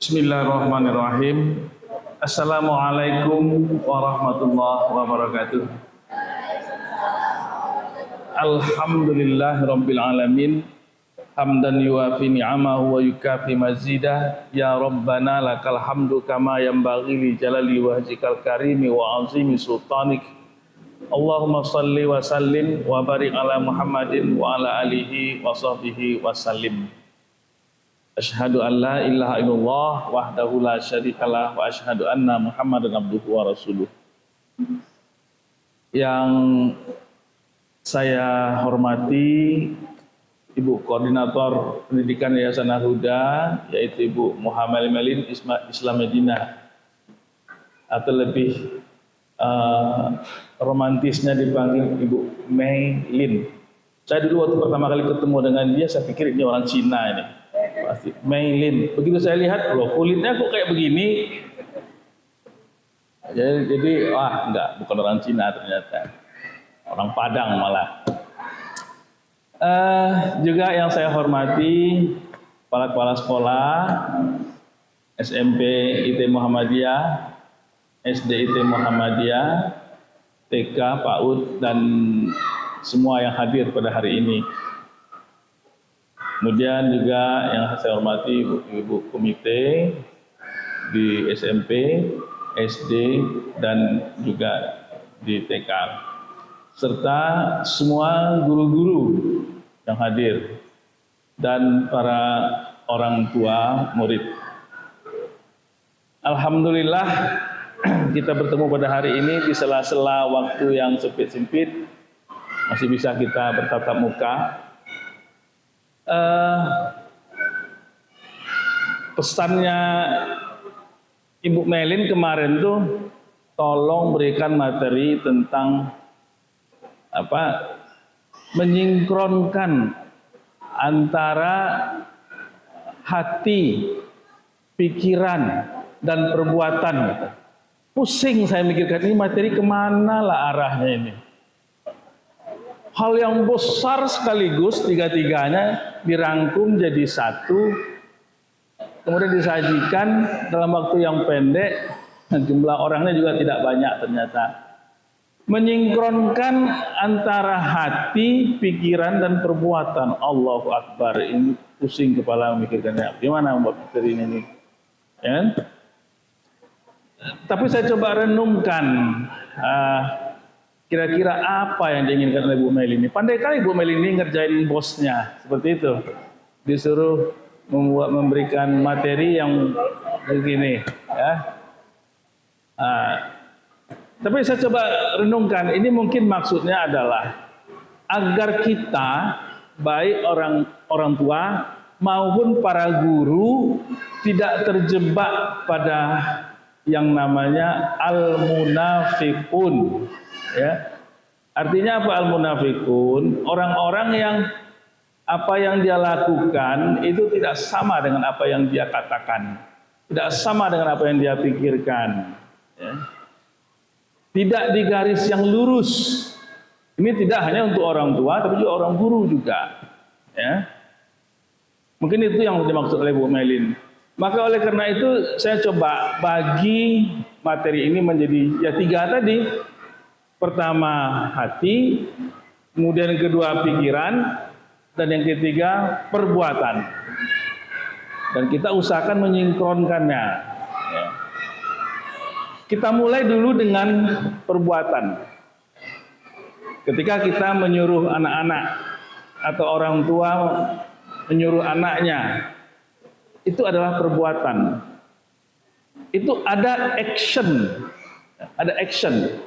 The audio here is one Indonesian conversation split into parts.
Bismillahirrahmanirrahim. Assalamualaikum warahmatullahi wabarakatuh. Alhamdulillahirabbil alamin. Hamdan yuwafi ni'amahu wa yukafi mazidah. Ya Rabbana lakal hamdu kama yanbaghi li jalali wajhikal karimi wa azimi sultanik. Allahumma salli wa sallim wa barik ala Muhammadin wa ala alihi wa sahbihi wa sallim. Asyhadu an la ilaha illallah wahdahu la syarikalah wa asyhadu anna Muhammadan abduhu wa rasuluh. Yang saya hormati Ibu Koordinator Pendidikan Yayasan Al-Huda, yaitu Ibu Muhammad Melin Islam Medina, atau lebih romantisnya dipanggil Ibu Mei Lin. Saya dulu waktu pertama kali ketemu dengan dia, saya pikir ini orang Cina ini. Pasti Mei Lin. Begitu saya lihat, loh kulitnya kok kayak begini. Jadi enggak, bukan orang Cina ternyata. Orang Padang malah. Juga yang saya hormati kepala sekolah SMP IT Muhammadiyah, SD IT Muhammadiyah, TK, PAUD, dan semua yang hadir pada hari ini. Kemudian juga yang saya hormati ibu-ibu komite di SMP, SD, dan juga di TK, serta semua guru-guru yang hadir dan para orang tua murid. Alhamdulillah kita bertemu pada hari ini di sela-sela waktu yang sempit-sempit, masih bisa kita bertatap muka. Pesannya Ibu Melin kemarin tuh tolong berikan materi tentang menyinkronkan antara hati, pikiran, dan perbuatan. Pusing saya mikirkan ini materi kemana lah arahnya ini. Hal yang besar sekaligus tiga-tiganya dirangkum jadi satu, kemudian disajikan dalam waktu yang pendek, jumlah orangnya juga tidak banyak ternyata. Menyinkronkan antara hati, pikiran, dan perbuatan. Allahu Akbar, ini pusing kepala memikirkannya. Gimana membuat materi ini nih? Ya? Tapi saya coba renungkan, kira-kira apa yang diinginkan oleh Bu Meli ini. Pandai kali Bu Meli ini ngerjain bosnya, seperti itu. Disuruh memberikan materi yang begini. Ya. Tapi saya coba renungkan, ini mungkin maksudnya adalah agar kita, baik orang tua maupun para guru, tidak terjebak pada yang namanya al-munafiqun. Ya. Artinya apa al-munafiqun? Orang-orang yang apa yang dia lakukan itu tidak sama dengan apa yang dia katakan, tidak sama dengan apa yang dia pikirkan. Ya. Tidak di garis yang lurus. Ini tidak hanya untuk orang tua, tapi juga orang guru juga. Ya. Mungkin itu yang dimaksud oleh Bu Melin. Maka oleh karena itu saya coba bagi materi ini menjadi ya tiga tadi. Pertama hati, kemudian yang kedua pikiran, dan yang ketiga perbuatan. Dan kita usahakan menyinkronkannya. Ya. Kita mulai dulu dengan perbuatan. Ketika kita menyuruh anak-anak atau orang tua menyuruh anaknya, itu adalah perbuatan. Itu ada action. Ada action.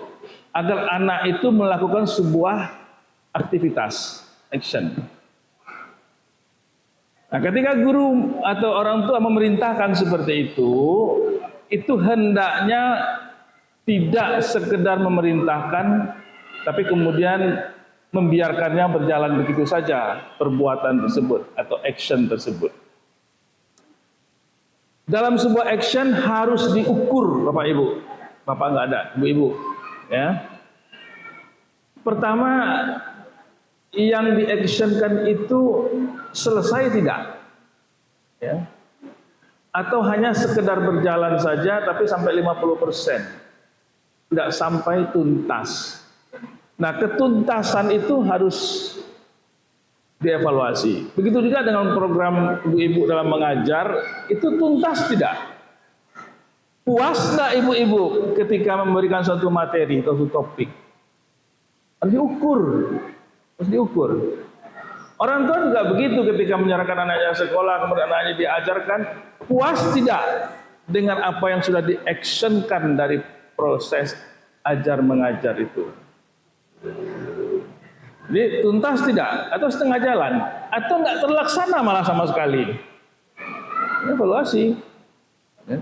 Agar anak itu melakukan sebuah aktivitas. Action. Nah, ketika guru atau orang tua memerintahkan seperti itu hendaknya tidak sekedar memerintahkan, tapi kemudian membiarkannya berjalan begitu saja perbuatan tersebut atau action tersebut. Dalam sebuah action harus diukur, Bapak Ibu. Bapak nggak ada, Ibu-ibu. Ya. Pertama, yang diactionkan itu selesai tidak? Ya. atau hanya sekedar berjalan saja tapi sampai 50%, tidak sampai tuntas. Nah, ketuntasan itu harus dievaluasi. Begitu juga dengan program ibu-ibu dalam mengajar, itu tuntas tidak? Puas nggak ibu-ibu ketika memberikan suatu materi atau suatu topik? Harus diukur. Orang tua juga begitu ketika menyerahkan anaknya sekolah, kemudian anaknya diajarkan, puas tidak dengan apa yang sudah di-actionkan dari proses ajar mengajar itu? Jadi tuntas tidak? Atau setengah jalan? Atau nggak terlaksana malah sama sekali? Evaluasi. Ya.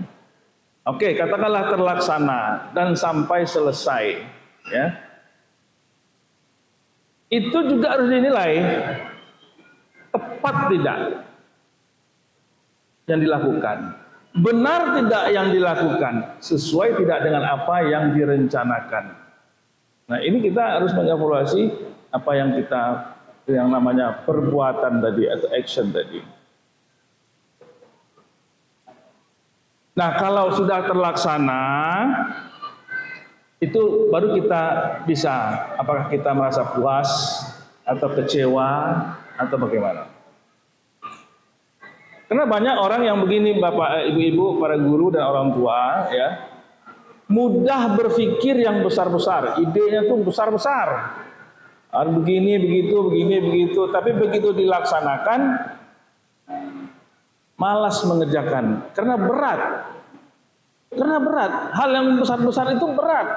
Oke, katakanlah terlaksana dan sampai selesai. Ya. Itu juga harus dinilai tepat tidak yang dilakukan. Benar tidak yang dilakukan, sesuai tidak dengan apa yang direncanakan. Nah, ini kita harus mengevaluasi apa yang namanya perbuatan tadi atau action tadi. Nah, kalau sudah terlaksana, itu baru kita bisa, apakah kita merasa puas atau kecewa atau bagaimana. Karena banyak orang yang begini, Bapak, Ibu-ibu, para guru dan orang tua, ya, mudah berpikir yang besar-besar, idenya tuh besar-besar. Begini, begitu, tapi begitu dilaksanakan malas mengerjakan karena berat. Hal yang besar-besar itu berat.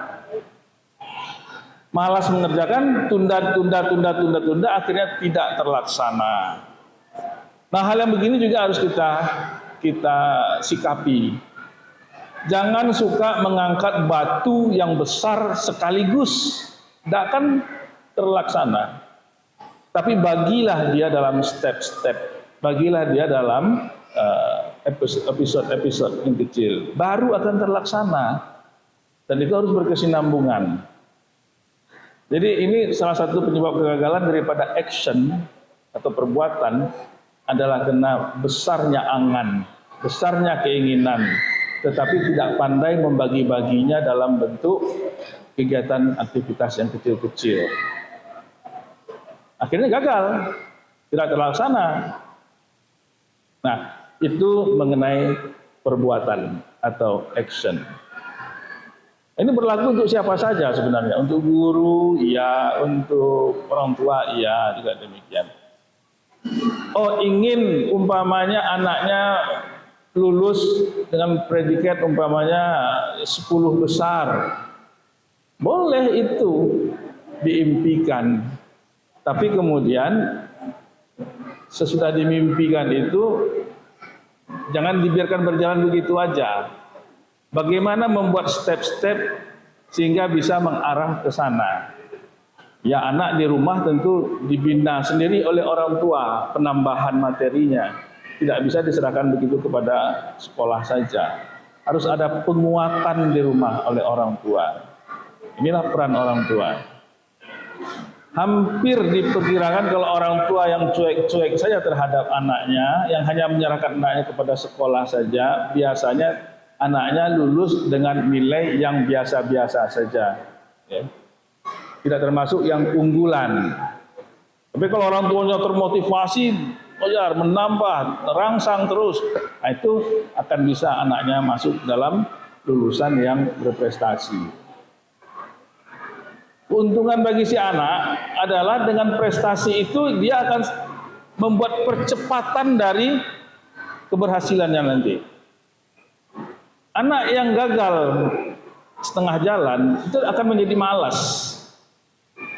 Malas mengerjakan, tunda, akhirnya tidak terlaksana. Nah, hal yang begini juga harus kita sikapi. Jangan suka mengangkat batu yang besar sekaligus, tidak akan terlaksana. Tapi bagilah dia dalam step-step, bagilah dia dalam episode-episode yang kecil, baru akan terlaksana. Dan itu harus berkesinambungan. Jadi ini salah satu penyebab kegagalan daripada action atau perbuatan adalah karena besarnya angan, besarnya keinginan, tetapi tidak pandai membagi-baginya dalam bentuk kegiatan aktivitas yang kecil-kecil. Akhirnya gagal, tidak terlaksana. Nah, itu mengenai perbuatan atau action. Ini berlaku untuk siapa saja sebenarnya, untuk guru, iya, untuk orang tua, iya, juga demikian. Oh, ingin umpamanya anaknya lulus dengan predikat umpamanya 10 besar. Boleh itu diimpikan. Tapi kemudian sesudah dimimpikan itu jangan dibiarkan berjalan begitu aja. Bagaimana membuat step-step sehingga bisa mengarah ke sana. Ya, anak di rumah tentu dibina sendiri oleh orang tua, penambahan materinya. Tidak bisa diserahkan begitu kepada sekolah saja. Harus ada penguatan di rumah oleh orang tua. Inilah peran orang tua. Hampir diperkirakan kalau orang tua yang cuek-cuek saja terhadap anaknya, yang hanya menyerahkan anaknya kepada sekolah saja, biasanya anaknya lulus dengan nilai yang biasa-biasa saja. Ya. Tidak termasuk yang unggulan. Tapi kalau orang tuanya termotivasi, menambah, rangsang terus, nah itu akan bisa anaknya masuk dalam lulusan yang berprestasi. Keuntungan bagi si anak adalah dengan prestasi itu dia akan membuat percepatan dari keberhasilannya nanti. Anak yang gagal setengah jalan itu akan menjadi malas.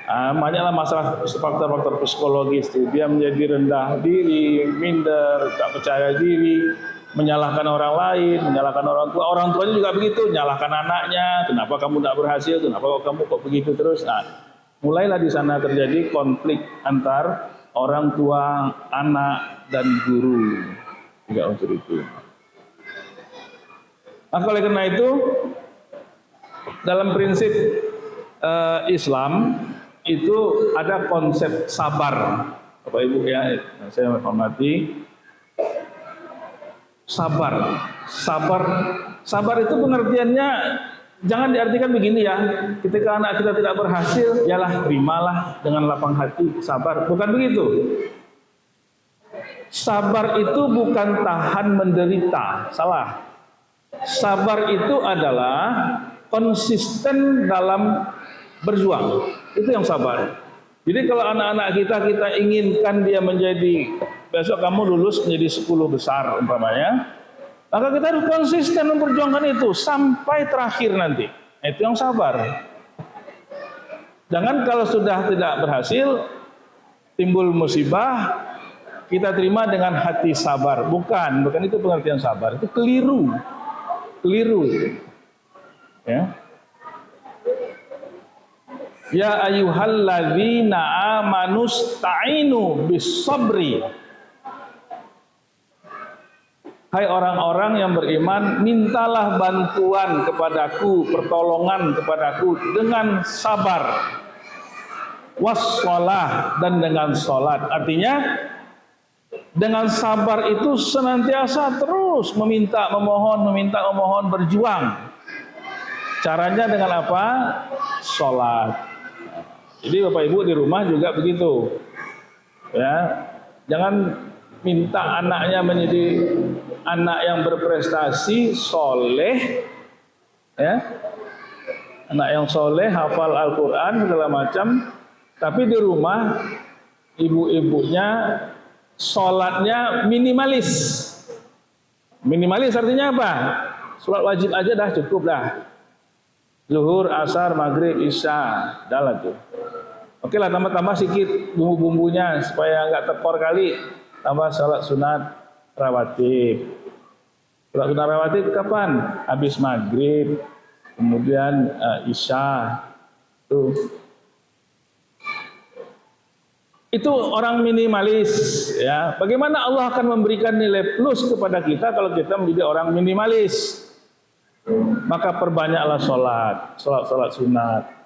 Banyaklah masalah faktor-faktor psikologis, dia menjadi rendah diri, minder, tak percaya diri, menyalahkan orang lain, menyalahkan orang tua. Orang tuanya juga begitu, menyalahkan anaknya, kenapa kamu tidak berhasil, kenapa kamu kok begitu terus. Nah, mulailah di sana terjadi konflik antar orang tua, anak, dan guru. Juga unsur itu. Nah, oleh karena itu, dalam prinsip Islam itu ada konsep sabar, Bapak Ibu ya, saya hormati. Sabar. Sabar itu pengertiannya jangan diartikan begini ya. Ketika anak kita tidak berhasil, yalah terimalah dengan lapang hati, sabar. Bukan begitu. Sabar itu bukan tahan menderita, salah. Sabar itu adalah konsisten dalam berjuang. Itu yang sabar. Jadi kalau anak-anak kita inginkan dia menjadi, besok kamu lulus menjadi 10 besar umpamanya, maka kita harus konsisten memperjuangkan itu sampai terakhir nanti. Itu yang sabar. Jangan kalau sudah tidak berhasil, timbul musibah, kita terima dengan hati sabar. Bukan itu pengertian sabar. Itu keliru. Ya. Ya ayyuhalladzina amanu sta'inu bis-sabri. Hai orang-orang yang beriman, mintalah bantuan kepadaku, pertolongan kepadaku dengan sabar. Wassalah, dan dengan salat. Artinya dengan sabar itu senantiasa terus meminta, memohon, berjuang. Caranya dengan apa? Salat. Jadi Bapak Ibu di rumah juga begitu. Ya, jangan minta anaknya menjadi anak yang berprestasi, soleh, ya, anak yang soleh, hafal Al-Quran segala macam, tapi di rumah ibu-ibunya sholatnya minimalis. Minimalis artinya apa? Sholat wajib aja dah cukup dah. Zuhur, asar, maghrib, isya, dah lah tuh. Oke lah, tambah-tambah sedikit bumbu-bumbunya supaya nggak tekor kali. Tambah sholat sunat rawatib. Sholat sunat rawatib kapan? Habis maghrib, kemudian isya. Tuh. Itu orang minimalis, ya. Bagaimana Allah akan memberikan nilai plus kepada kita kalau kita menjadi orang minimalis? Maka perbanyaklah sholat sunat.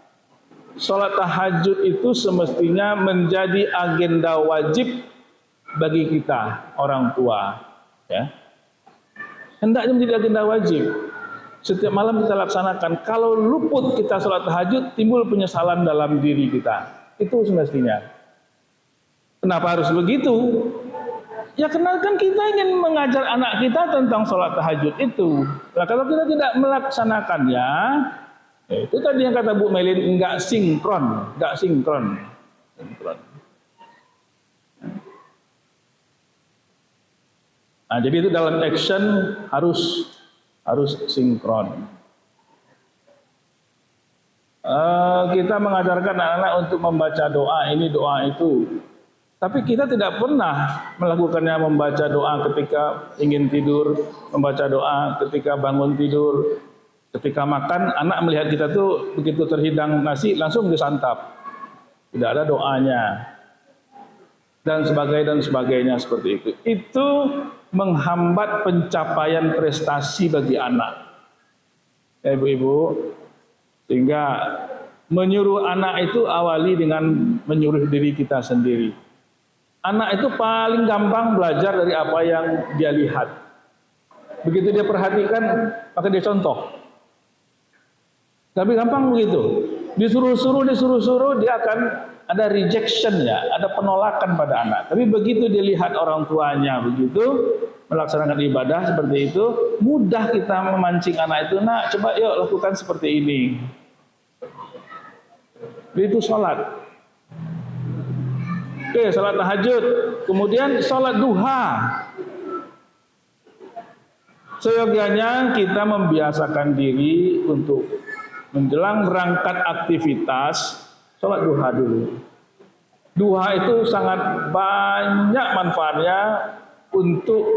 Sholat tahajud itu semestinya menjadi agenda wajib bagi kita orang tua, ya. Hendaknya menjadi agenda wajib. Setiap malam kita laksanakan. Kalau luput kita sholat tahajud, timbul penyesalan dalam diri kita. Itu semestinya. Kenapa harus begitu? Ya karena kan kita ingin mengajar anak kita tentang sholat tahajud itu. Nah, kalau kita tidak melaksanakannya, ya itu tadi yang kata Bu Melin, nggak sinkron. Nah, jadi itu dalam action harus sinkron. Kita mengajarkan anak-anak untuk membaca doa ini, doa itu. Tapi kita tidak pernah melakukannya, membaca doa ketika ingin tidur, membaca doa ketika bangun tidur, ketika makan. Anak melihat kita tuh begitu terhidang nasi langsung disantap, tidak ada doanya, dan sebagainya seperti itu. Itu menghambat pencapaian prestasi bagi anak, ya ibu-ibu. Sehingga menyuruh anak itu awali dengan menyuruh diri kita sendiri. Anak itu paling gampang belajar dari apa yang dia lihat. Begitu dia perhatikan, maka dia contoh. Tapi gampang begitu. Disuruh-suruh, dia akan ada rejection ya, ada penolakan pada anak. Tapi begitu dia lihat orang tuanya begitu, melaksanakan ibadah seperti itu, mudah kita memancing anak itu, nak coba yuk lakukan seperti ini. Itu sholat. Oke, sholat tahajud. Kemudian sholat duha. Seyogianya kita membiasakan diri untuk menjelang berangkat aktivitas, sholat duha dulu. Duha itu sangat banyak manfaatnya untuk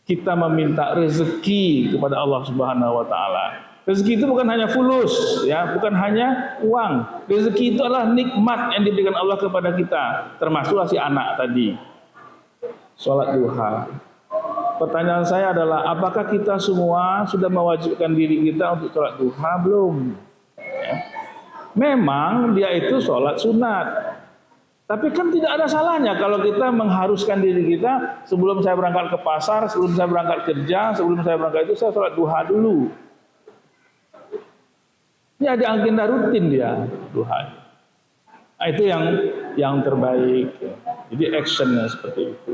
kita meminta rezeki kepada Allah Subhanahu wa taala. Rezeki itu bukan hanya fulus, ya, bukan hanya uang. Rezeki itu adalah nikmat yang diberikan Allah kepada kita, termasuklah si anak tadi. Sholat duha. Pertanyaan saya adalah, apakah kita semua sudah mewajibkan diri kita untuk sholat duha? Belum. Ya. Memang dia itu sholat sunat. Tapi kan tidak ada salahnya kalau kita mengharuskan diri kita, sebelum saya berangkat ke pasar, sebelum saya berangkat kerja, sebelum saya berangkat itu saya sholat duha dulu. Ini ada agenda rutin dia, duha. Nah, itu yang terbaik. Jadi actionnya seperti itu.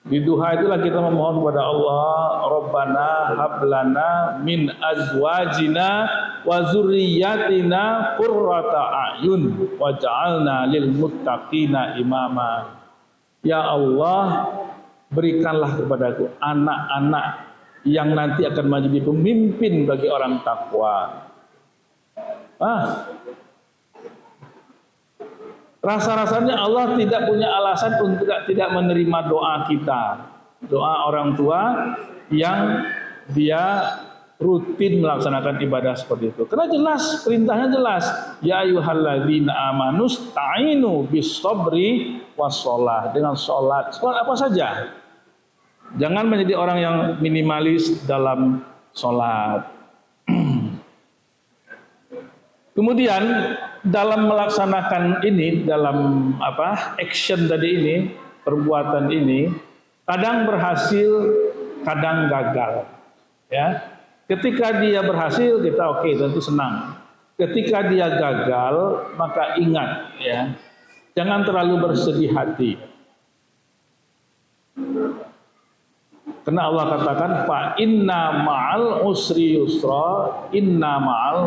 Di duha itulah kita memohon kepada Allah, Rabbana hablana min azwajina wa zurriyyatina qurrata a'yun waj'alna lil muttaqina imama. Ya Allah, berikanlah kepadaku anak-anak yang nanti akan menjadi pemimpin bagi orang takwa. Rasa-rasanya Allah tidak punya alasan untuk tidak menerima doa kita. Doa orang tua yang dia rutin melaksanakan ibadah seperti itu. Karena jelas, perintahnya jelas. Ya ayyuhalladzina amanu sta'inu bis sabri was shalah. Dengan sholat. Sholat apa saja. Jangan menjadi orang yang minimalis dalam sholat. Kemudian dalam melaksanakan ini, dalam action tadi ini, perbuatan ini, kadang berhasil, kadang gagal. Ya, ketika dia berhasil kita oke, tentu senang. Ketika dia gagal, maka ingat ya, jangan terlalu bersedih hati. Karena Allah katakan fa inna ma'al usri yusra, inna ma'al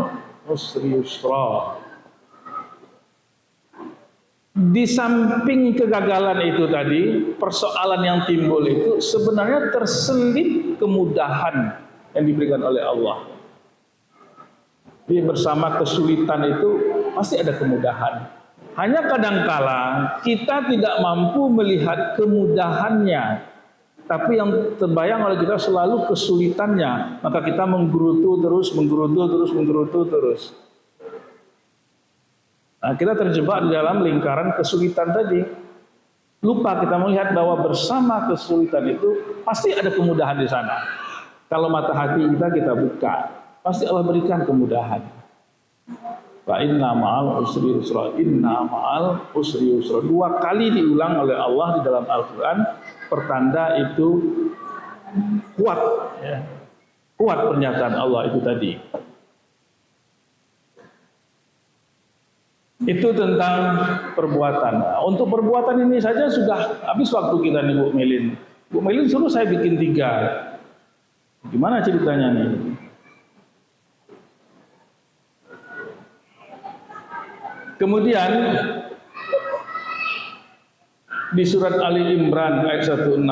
usri yusra. Di samping kegagalan itu tadi, persoalan yang timbul itu sebenarnya terselip kemudahan yang diberikan oleh Allah. Jadi bersama kesulitan itu pasti ada kemudahan. Hanya kadangkala kita tidak mampu melihat kemudahannya, tapi yang terbayang oleh kita selalu kesulitannya, maka kita menggerutu terus. Nah, kita terjebak di dalam lingkaran kesulitan tadi. Lupa kita melihat bahwa bersama kesulitan itu pasti ada kemudahan di sana. Kalau mata hati kita buka, pasti Allah berikan kemudahan. Fa inna ma'al usri yusra, inna ma'al usri yusra. 2 kali diulang oleh Allah di dalam Al-Quran, pertanda itu kuat. Ya. Kuat pernyataan Allah itu tadi. Itu tentang perbuatan. Nah, untuk perbuatan ini saja sudah habis waktu kita nih Bu Melin. Bu Melin suruh saya bikin 3. Gimana ceritanya nih? Kemudian di surat Ali Imran ayat 160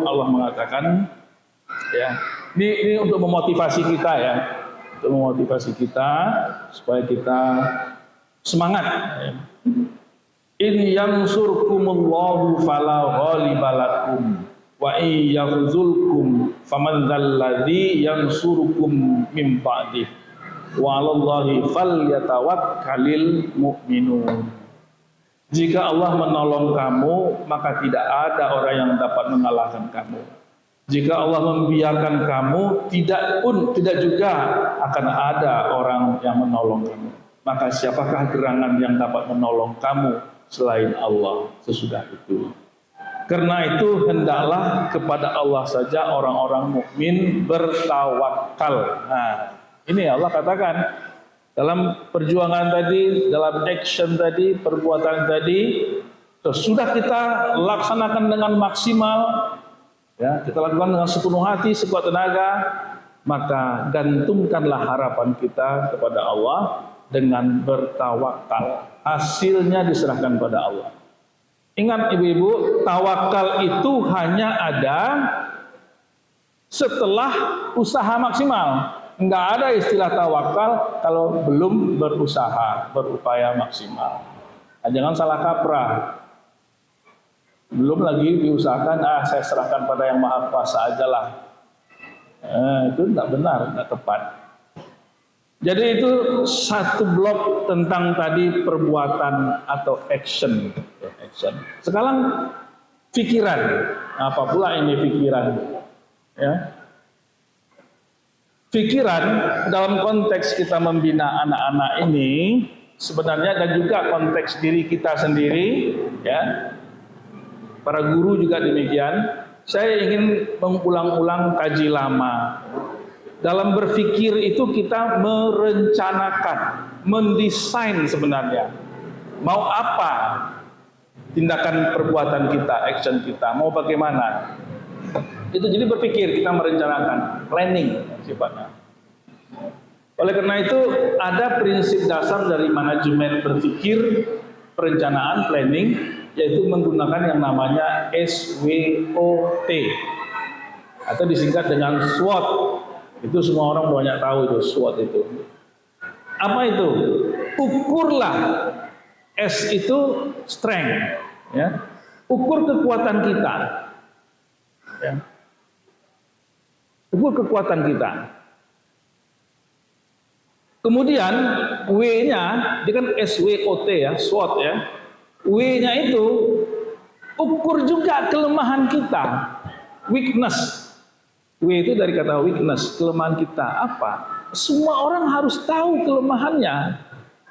Allah mengatakan ya, ini untuk memotivasi kita ya. Untuk memotivasi kita supaya kita semangat. In yansurkumullahu fala ghaliba lakum wa in yakhzulkum faman dzalladzi yansurukum min ba'dih wa 'alallahi falyatawakkalul mu'minun. Jika Allah menolong kamu, maka tidak ada orang yang dapat mengalahkan kamu. Jika Allah membiarkan kamu, tidak juga akan ada orang yang menolong kamu. Maka siapakah gerangan yang dapat menolong kamu selain Allah sesudah itu? Karena itu hendaklah kepada Allah saja orang-orang mukmin bertawakal. Nah, ini Allah katakan dalam perjuangan tadi, dalam action tadi, perbuatan tadi, sudah kita laksanakan dengan maksimal, ya, kita lakukan dengan sepenuh hati, sekuat tenaga, maka gantungkanlah harapan kita kepada Allah dengan bertawakal. Hasilnya diserahkan pada Allah. Ingat ibu-ibu, tawakal itu hanya ada setelah usaha maksimal. Enggak ada istilah tawakal kalau belum berusaha, berupaya maksimal. Nah, jangan salah kaprah. Belum lagi diusahakan, saya serahkan pada yang Maha Kuasa ajalah. Itu tidak benar, tidak tepat. Jadi itu satu blok tentang tadi perbuatan atau action. Sekarang pikiran. Apa pula ini pikiran? Ya. Pikiran dalam konteks kita membina anak-anak ini sebenarnya, dan juga konteks diri kita sendiri, ya. Para guru juga demikian. Saya ingin mengulang-ulang kaji lama. Dalam berpikir itu kita merencanakan, mendesain sebenarnya. Mau apa tindakan perbuatan kita, action kita, mau bagaimana. Itu jadi berpikir, kita merencanakan, planning sifatnya. Oleh karena itu ada prinsip dasar dari manajemen berpikir, perencanaan, planning, yaitu menggunakan yang namanya SWOT atau disingkat dengan SWOT. Itu semua orang banyak tahu itu SWOT itu. Apa itu? Ukurlah. S itu strength, ya. Ukur kekuatan kita. Ya. Ukur kekuatan kita. Kemudian W-nya, dia kan SWOT ya, SWOT ya. W-nya itu ukur juga kelemahan kita, weakness. W itu dari kata weakness, kelemahan kita. Apa? Semua orang harus tahu kelemahannya.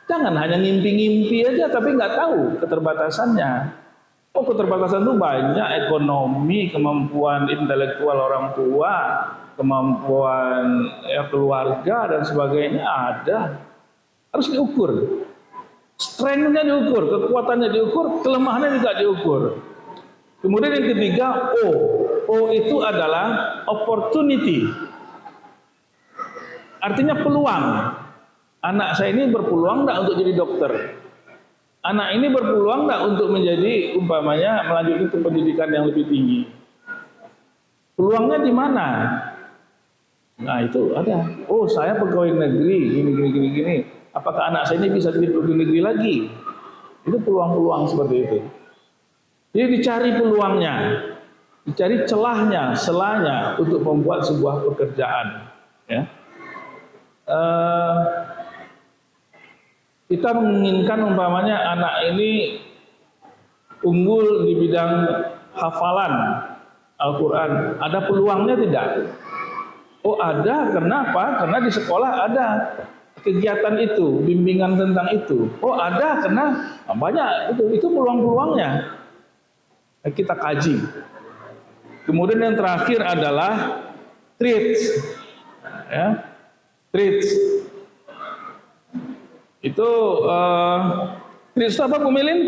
Jangan hanya ngimpi-ngimpi aja tapi nggak tahu keterbatasannya. Oh, keterbatasan itu banyak, ekonomi, kemampuan intelektual orang tua, kemampuan keluarga dan sebagainya ada. Harus diukur. Strength-nya diukur, kekuatannya diukur, kelemahannya juga diukur. Kemudian yang ketiga, O. O itu adalah opportunity. Artinya peluang. Anak saya ini berpeluang enggak untuk jadi dokter? Anak ini berpeluang enggak untuk menjadi, umpamanya, melanjutkan ke pendidikan yang lebih tinggi? Peluangnya di mana? Nah, itu ada. Oh, saya pegawai negeri, gini. Apakah anak saya ini bisa jadi pegawai negeri lagi? Itu peluang-peluang seperti itu. Jadi dicari peluangnya, dicari celahnya, selanya untuk membuat sebuah pekerjaan. Ya. Kita menginginkan umpamanya anak ini unggul di bidang hafalan Al-Quran. Ada peluangnya tidak? Oh ada, kenapa? Karena di sekolah ada kegiatan itu, bimbingan tentang itu. Oh ada, karena banyak itu peluang-peluangnya. Kita kaji. Kemudian yang terakhir adalah traits, ya, traits. Itu traits itu apa, Pemilin?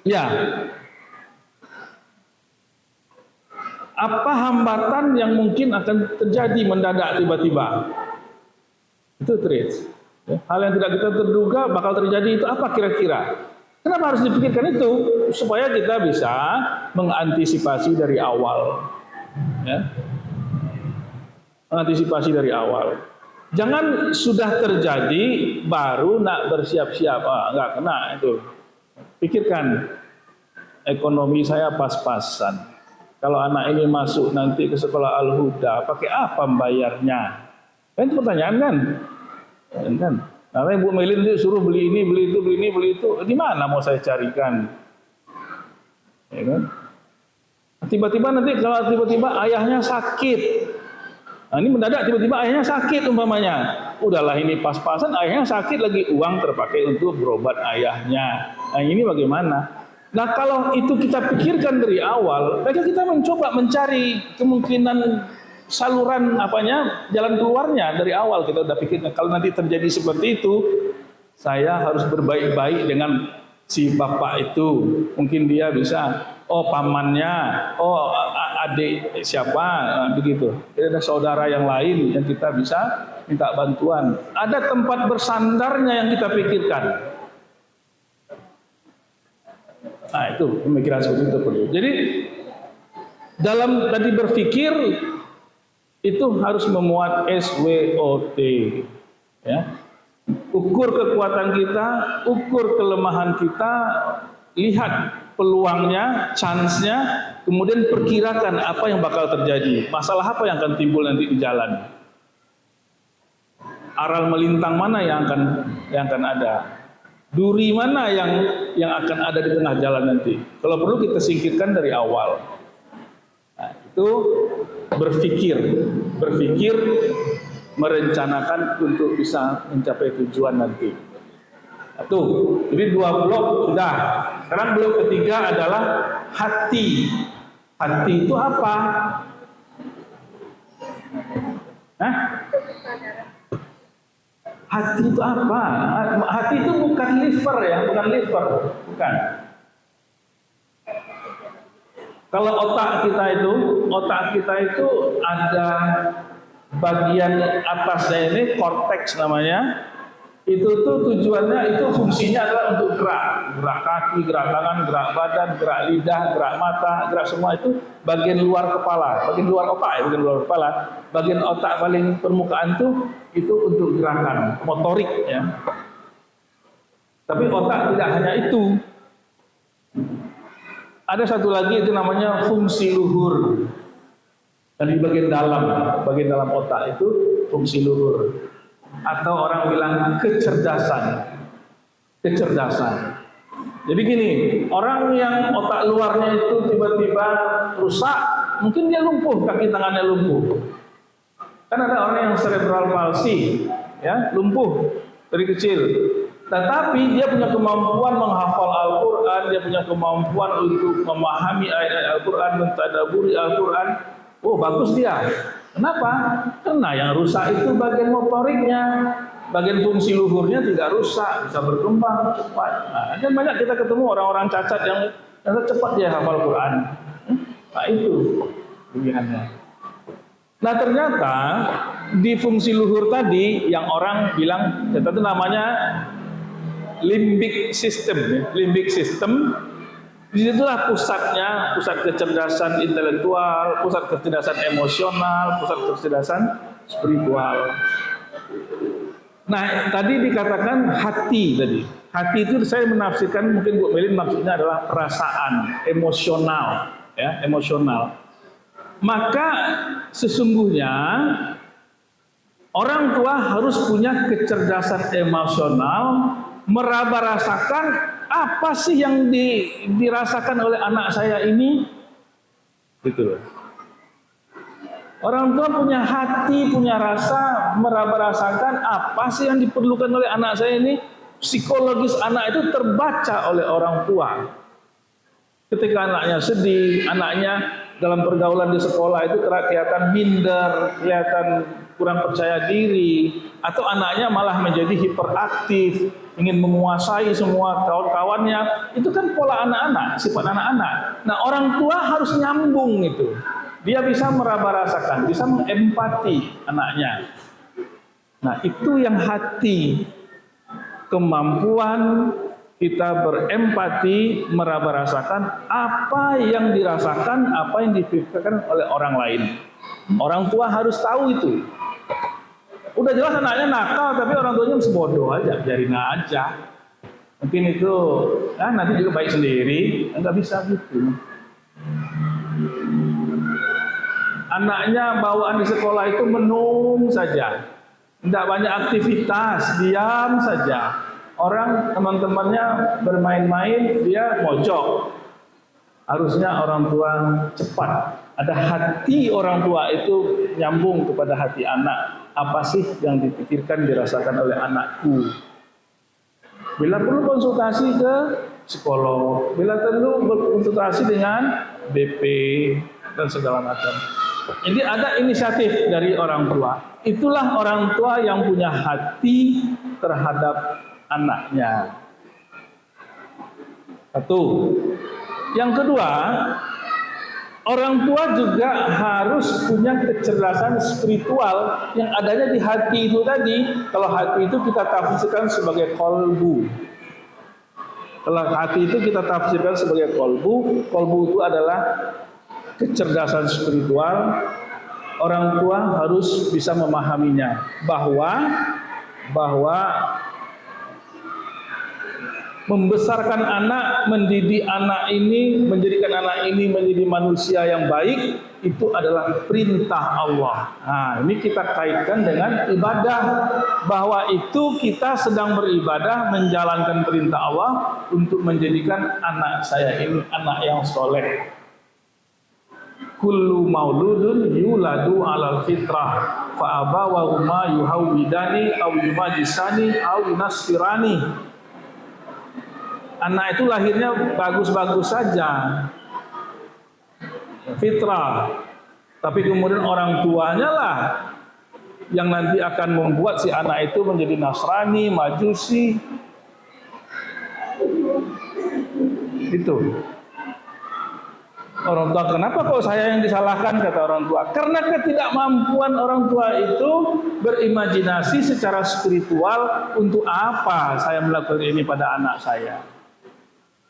Ya. Apa hambatan yang mungkin akan terjadi mendadak tiba-tiba? Itu traits. Ya, hal yang tidak kita terduga bakal terjadi itu apa kira-kira? Kenapa harus dipikirkan itu? Supaya kita bisa mengantisipasi dari awal. Ya. Mengantisipasi dari awal. Jangan sudah terjadi baru nak bersiap-siap. Enggak kena itu. Pikirkan, ekonomi saya pas-pasan. Kalau anak ini masuk nanti ke sekolah Al-Huda, pakai apa membayarnya? Kan itu pertanyaan kan? Kan? Karena Ibu Melin itu suruh beli ini, beli itu, beli ini, beli itu. Di mana mau saya carikan? Ya kan? Tiba-tiba nanti kalau tiba-tiba ayahnya sakit. Nah, ini mendadak tiba-tiba ayahnya sakit umpamanya. Udahlah ini pas-pasan ayahnya sakit lagi, uang terpakai untuk berobat ayahnya. Nah, ini bagaimana? Nah, kalau itu kita pikirkan dari awal, maka kita mencoba mencari kemungkinan saluran jalan keluarnya dari awal. Kita udah pikirkan kalau nanti terjadi seperti itu, saya harus berbaik-baik dengan si bapak itu. Mungkin dia bisa, pamannya, adik siapa, begitu. Jadi ada saudara yang lain yang kita bisa minta bantuan. Ada tempat bersandarnya yang kita pikirkan. Nah, itu pemikiran seperti itu perlu. Jadi dalam tadi berpikir itu harus memuat SWOT, ya. Ukur kekuatan kita, ukur kelemahan kita, lihat peluangnya, chance-nya, kemudian perkirakan apa yang bakal terjadi, masalah apa yang akan timbul nanti di jalan, aral melintang mana yang akan ada. Duri mana yang akan ada di tengah jalan nanti? Kalau perlu kita singkirkan dari awal. Nah, itu berpikir, merencanakan untuk bisa mencapai tujuan nanti. Satu, jadi 2 blok sudah. Sekarang blok ketiga adalah hati. Hati itu apa? Hah? Hati itu apa? Hati itu bukan liver ya, bukan liver, bukan. Kalau otak kita itu ada bagian atasnya ini korteks namanya. Itu tuh tujuannya, itu fungsinya adalah untuk gerak kaki, gerak tangan, gerak badan, gerak lidah, gerak mata, gerak semua itu bagian luar kepala, bagian luar otak ya, bagian luar kepala. Bagian otak paling permukaan tuh itu untuk gerakan motorik ya. Tapi otak tidak hanya itu. Ada satu lagi itu namanya fungsi luhur. Dan di bagian dalam otak itu fungsi luhur. Atau orang bilang kecerdasan. Jadi gini, orang yang otak luarnya itu tiba-tiba rusak, mungkin dia lumpuh, kaki tangannya lumpuh. Kan ada orang yang cerebral palsy, ya, lumpuh dari kecil. Tetapi dia punya kemampuan menghafal Al-Quran, dia punya kemampuan untuk memahami ayat Al-Quran, mentadaburi Al-Quran. Oh, bagus dia. Kenapa? Karena yang rusak itu bagian motoriknya, bagian fungsi luhurnya tidak rusak, bisa berkembang cepat. Nah, kan banyak kita ketemu orang-orang cacat yang cepat dia hafal Quran. Nah, itu pilihannya. Nah, ternyata di fungsi luhur tadi yang orang bilang, itu namanya limbic system. Limbic system. Disitulah pusatnya, pusat kecerdasan intelektual, pusat kecerdasan emosional, pusat kecerdasan spiritual. Nah, tadi dikatakan hati tadi. Hati itu saya menafsirkan, mungkin Bu Melin maksudnya adalah perasaan, emosional, ya, emosional. Maka sesungguhnya orang tua harus punya kecerdasan emosional, meraba rasakan apa sih yang dirasakan oleh anak saya ini, gitu. Orang tua punya hati, punya rasa, meraba rasakan apa sih yang diperlukan oleh anak saya ini. Psikologis anak itu terbaca oleh orang tua. Ketika anaknya sedih, anaknya dalam pergaulan di sekolah itu kelihatan minder, kelihatan kurang percaya diri, atau anaknya malah menjadi hiperaktif, ingin menguasai semua kawan-kawannya. Itu kan pola anak-anak, sifat anak-anak. Nah, orang tua harus nyambung itu. Dia bisa meraba rasakan, bisa mengempati anaknya. Nah, itu yang hati. Kemampuan kita berempati, meraba rasakan apa yang dirasakan, apa yang dipikirkan oleh orang lain. Orang tua harus tahu itu. Udah jelas anaknya nakal, tapi orang tuanya masih bodoh aja, biarin aja. Mungkin itu, nanti juga baik sendiri, nggak bisa gitu. Anaknya bawaan di sekolah itu menung saja, tidak banyak aktivitas, diam saja. Orang teman-temannya bermain-main, dia mojok. Harusnya orang tua cepat. Ada hati orang tua itu nyambung kepada hati anak. Apa sih yang dipikirkan, dirasakan oleh anakku? Bila perlu konsultasi ke psikolog, bila perlu berkonsultasi dengan BP dan segala macam. Jadi ada inisiatif dari orang tua. Itulah orang tua yang punya hati terhadap anaknya. Satu. Yang kedua, orang tua juga harus punya kecerdasan spiritual yang adanya di hati itu tadi. Kalau hati itu kita tafsirkan sebagai kolbu. Kalau hati itu kita tafsirkan sebagai kolbu. Kolbu itu adalah kecerdasan spiritual. Orang tua harus bisa memahaminya bahwa membesarkan anak, mendidik anak ini, menjadikan anak ini menjadi manusia yang baik, itu adalah perintah Allah. Nah, ini kita kaitkan dengan ibadah, bahwa itu kita sedang beribadah menjalankan perintah Allah untuk menjadikan anak saya ini anak yang soleh. kullu mauludun yuladu 'alal fitrah fa abawahuma yuhawwidani aw yumajisani aw yunassirani. Anak itu lahirnya bagus-bagus saja, fitrah, tapi kemudian orang tuanya lah yang nanti akan membuat si anak itu menjadi Nasrani, Majusi. Itu orang tua, kenapa kok saya yang disalahkan, kata orang tua? Karena ketidakmampuan orang tua itu berimajinasi secara spiritual. Untuk apa saya melakukan ini pada anak saya?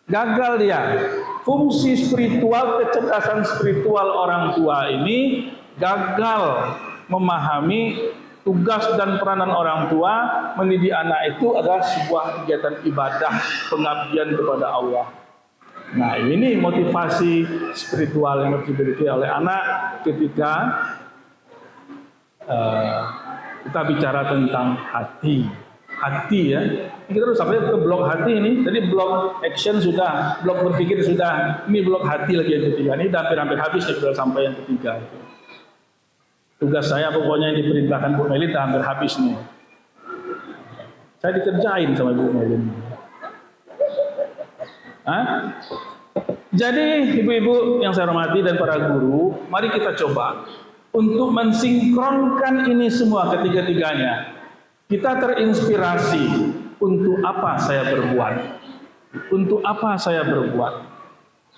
Gagal dia. Fungsi spiritual, kecerdasan spiritual orang tua ini gagal memahami tugas dan peranan orang tua. Mendidik anak itu adalah sebuah kegiatan ibadah, pengabdian kepada Allah. Nah, ini motivasi spiritual yang harus dimiliki oleh anak ketika kita bicara tentang hati. Hati ya, kita harus sampai ke blok hati ini. Tadi blok action sudah, blok berpikir sudah, ini blok hati lagi yang ketiga. Ini hampir habis ya, sudah sampai yang ketiga. Tugas saya pokoknya yang diperintahkan Bu Melin hampir habis nih. Saya dikerjain sama Bu Melin. Jadi ibu-ibu yang saya hormati dan para guru, mari kita coba untuk mensinkronkan ini semua ketiga-tiganya. Kita terinspirasi, untuk apa saya berbuat? Untuk apa saya berbuat?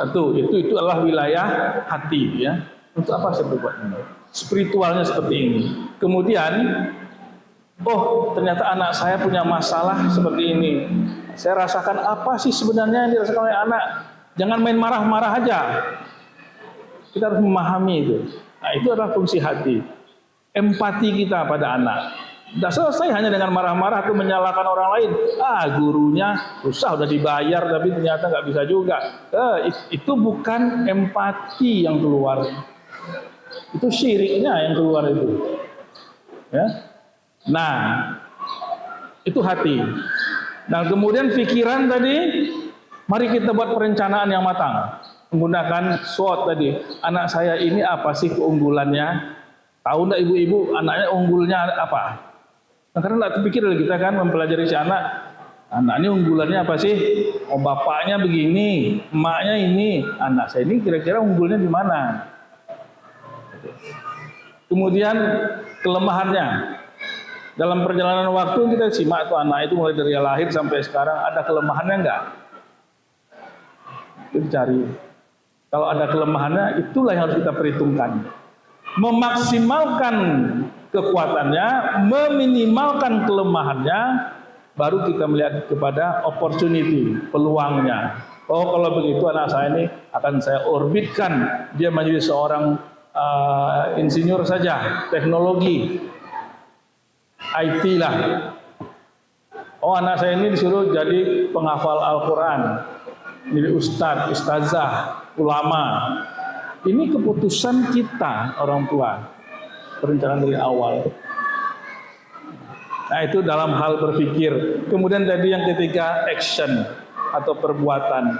Satu, itu adalah wilayah hati ya. Untuk apa saya berbuat ini? Spiritualnya seperti ini. Kemudian, oh ternyata anak saya punya masalah seperti ini. Saya rasakan apa sih sebenarnya yang dirasakan oleh anak? Jangan main marah-marah aja. Kita harus memahami itu. Nah, itu adalah fungsi hati. Empati kita pada anak. Tidak selesai hanya dengan marah-marah atau menyalahkan orang lain. Gurunya susah udah dibayar tapi ternyata nggak bisa juga. Itu bukan empati yang keluar. Itu syiriknya yang keluar itu. Ya. Nah, itu hati. Nah, kemudian pikiran tadi, mari kita buat perencanaan yang matang. Menggunakan SWOT tadi. Anak saya ini apa sih keunggulannya? Tahu enggak ibu-ibu anaknya unggulnya apa? Nah, karena enggak terpikir kita kan mempelajari si anak. Anak ini unggulannya apa sih? Oh, bapaknya begini, emaknya ini. Anak saya ini kira-kira unggulnya di mana? Kemudian kelemahannya. Dalam perjalanan waktu kita simak tuh anak itu mulai dari lahir sampai sekarang, ada kelemahannya enggak? Itu dicari. Kalau ada kelemahannya, itulah yang harus kita perhitungkan. Memaksimalkan kekuatannya, meminimalkan kelemahannya, baru kita melihat kepada opportunity, peluangnya. Oh, kalau begitu anak saya ini akan saya orbitkan, dia menjadi seorang insinyur saja, teknologi, IT lah. Oh, anak saya ini disuruh jadi penghafal Al-Quran, jadi ustadz, ustazah, ulama. Ini keputusan kita orang tua, perencanaan dari awal. Nah, itu dalam hal berpikir. Kemudian tadi yang ketiga, action atau perbuatan.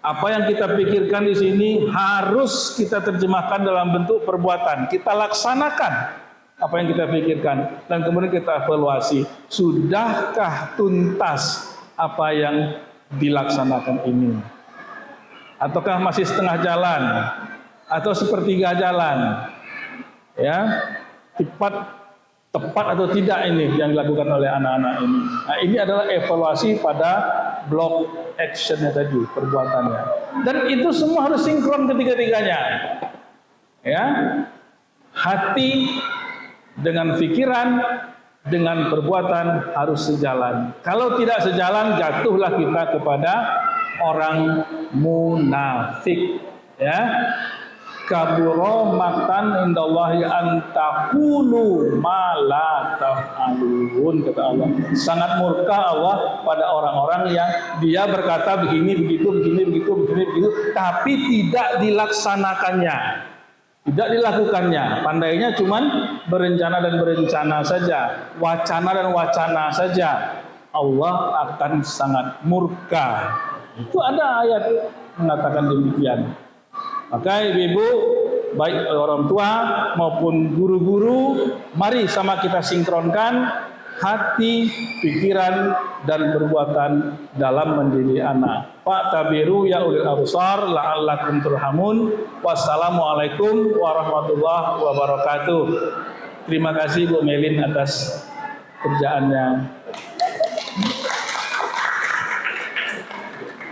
Apa yang kita pikirkan di sini harus kita terjemahkan dalam bentuk perbuatan. Kita laksanakan apa yang kita pikirkan, dan kemudian kita evaluasi, sudahkah tuntas apa yang dilaksanakan ini, ataukah masih setengah jalan atau sepertiga jalan, ya, tepat atau tidak ini yang dilakukan oleh anak-anak ini. Nah, ini adalah evaluasi pada blok actionnya tadi, perbuatannya, dan itu semua harus sinkron ketiga-tiganya, ya, hati dengan pikiran, dengan perbuatan harus sejalan. Kalau tidak sejalan, jatuhlah kita kepada orang munafik. Ya, kaburo maqtan indallahi an taqulu ma la taf'alun, kata Allah. Sangat murka Allah pada orang-orang yang dia berkata begini, begitu, tapi tidak dilaksanakannya. Tidak dilakukannya, pandainya cuman berencana dan berencana saja, wacana dan wacana saja. Allah akan sangat murka. Itu ada ayat mengatakan demikian. Maka ibu-ibu baik orang tua maupun guru-guru, mari sama kita sinkronkan hati, pikiran, dan perbuatan dalam mendidik anak. Fa'tabiru ya ulil absar la'allakum turhamun. Wassalamualaikum warahmatullahi wabarakatuh. Terima kasih Bu Melin atas kerjaannya.